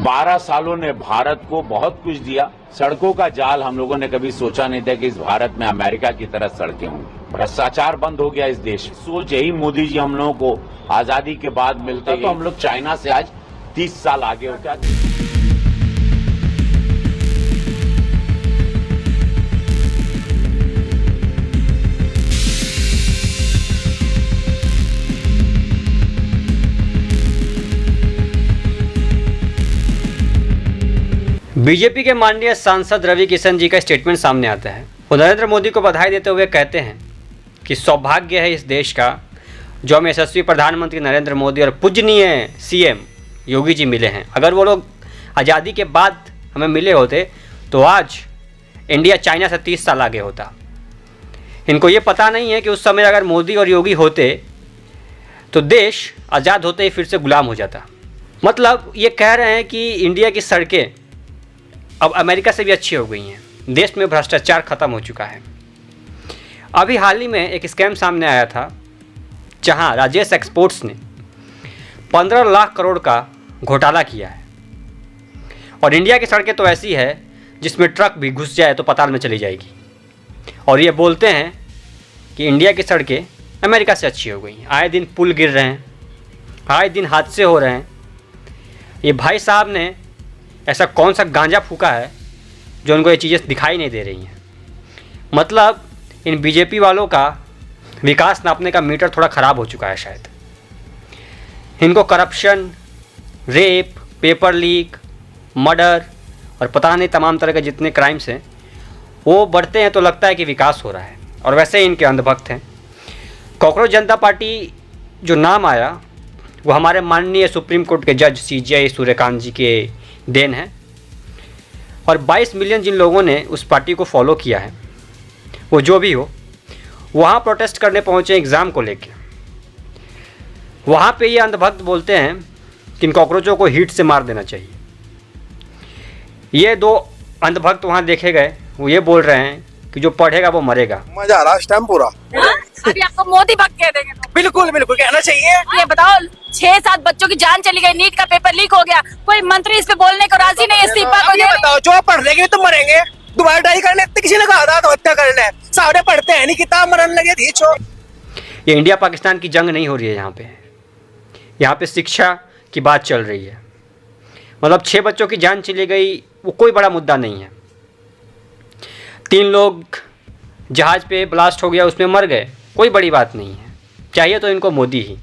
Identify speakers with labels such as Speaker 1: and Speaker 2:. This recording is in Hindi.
Speaker 1: 12 सालों ने भारत को बहुत कुछ दिया। सड़कों का जाल हम लोगों ने कभी सोचा नहीं था कि इस भारत में अमेरिका की तरह सड़कें होंगी। भ्रष्टाचार बंद हो गया इस देश। सोच यही मोदी जी हम लोगों को आजादी के बाद मिलता तो हम लोग चाइना से आज 30 साल आगे होते।
Speaker 2: बीजेपी के माननीय सांसद रवि किशन जी का स्टेटमेंट सामने आता है। वो नरेंद्र मोदी को बधाई देते हुए कहते हैं कि सौभाग्य है इस देश का जो हमें यशस्वी प्रधानमंत्री नरेंद्र मोदी और पूजनीय सीएम योगी जी मिले हैं। अगर वो लोग आज़ादी के बाद हमें मिले होते तो आज इंडिया चाइना से 30 साल आगे होता। इनको ये पता नहीं है कि उस समय अगर मोदी और योगी होते तो देश आज़ाद होते ही फिर से गुलाम हो जाता। मतलब ये कह रहे हैं कि इंडिया की सड़कें अब अमेरिका से भी अच्छी हो गई हैं। देश में भ्रष्टाचार खत्म हो चुका है। अभी हाल ही में एक स्कैम सामने आया था जहां राजेश एक्सपोर्ट्स ने 15 लाख करोड़ का घोटाला किया है। और इंडिया की सड़कें तो ऐसी है जिसमें ट्रक भी घुस जाए तो पाताल में चली जाएगी। और ये बोलते हैं कि इंडिया की सड़कें अमेरिका से अच्छी हो गई हैं। आए दिन पुल गिर रहे हैं, आए दिन हादसे हो रहे हैं। ये भाई साहब ने ऐसा कौन सा गांजा फूका है जो उनको ये चीज़ें दिखाई नहीं दे रही हैं। मतलब इन बीजेपी वालों का विकास नापने का मीटर थोड़ा ख़राब हो चुका है शायद। इनको corruption, rape, paper leak, murder और पता नहीं तमाम तरह के जितने क्राइम्स हैं वो बढ़ते हैं तो लगता है कि विकास हो रहा है। और वैसे ही इनके अंधभक्त हैं। कॉकरोच जनता पार्टी जो नाम आया वो हमारे माननीय सुप्रीम कोर्ट के जज CJI सूर्यकांत जी के देन है। और 22 मिलियन जिन लोगों ने उस पार्टी को फॉलो किया है, वो जो भी हो, वहाँ प्रोटेस्ट करने पहुँचे एग्ज़ाम को लेके। वहाँ पे ये अंधभक्त बोलते हैं कि इन कॉकरोचों को हीट से मार देना चाहिए। ये दो अंधभक्त वहाँ देखे गए, वो ये बोल रहे हैं कि जो पढ़ेगा वो मरेगा।
Speaker 3: मजा आ रहा है इस टाइम पूरा।
Speaker 4: अभी आपको मोदी भक्त कह देंगे तो।
Speaker 3: बिल्कुल बिल्कुल कहना चाहिए।
Speaker 4: ये बताओ 6-7 बच्चों की जान चली गई, नीट का पेपर लीक हो गया, कोई मंत्री इस पे बोलने को राजी नहीं है, इस्तीफा को
Speaker 3: ये बताओ जो पढ़ लेंगे तो मरेंगे। दोबारा ट्राई करने किसी ने कहा था आत्महत्या करना है, सारे पढ़ते हैं नहीं, किताब मरने लगे थी।
Speaker 2: ये इंडिया पाकिस्तान की जंग नहीं हो रही है यहाँ पे शिक्षा की बात चल रही है। मतलब 6 बच्चों की जान चली गई वो कोई बड़ा मुद्दा नहीं है। 3 लोग जहाज़ पे ब्लास्ट हो गया उसमें मर गए, कोई बड़ी बात नहीं है। चाहिए तो इनको मोदी ही।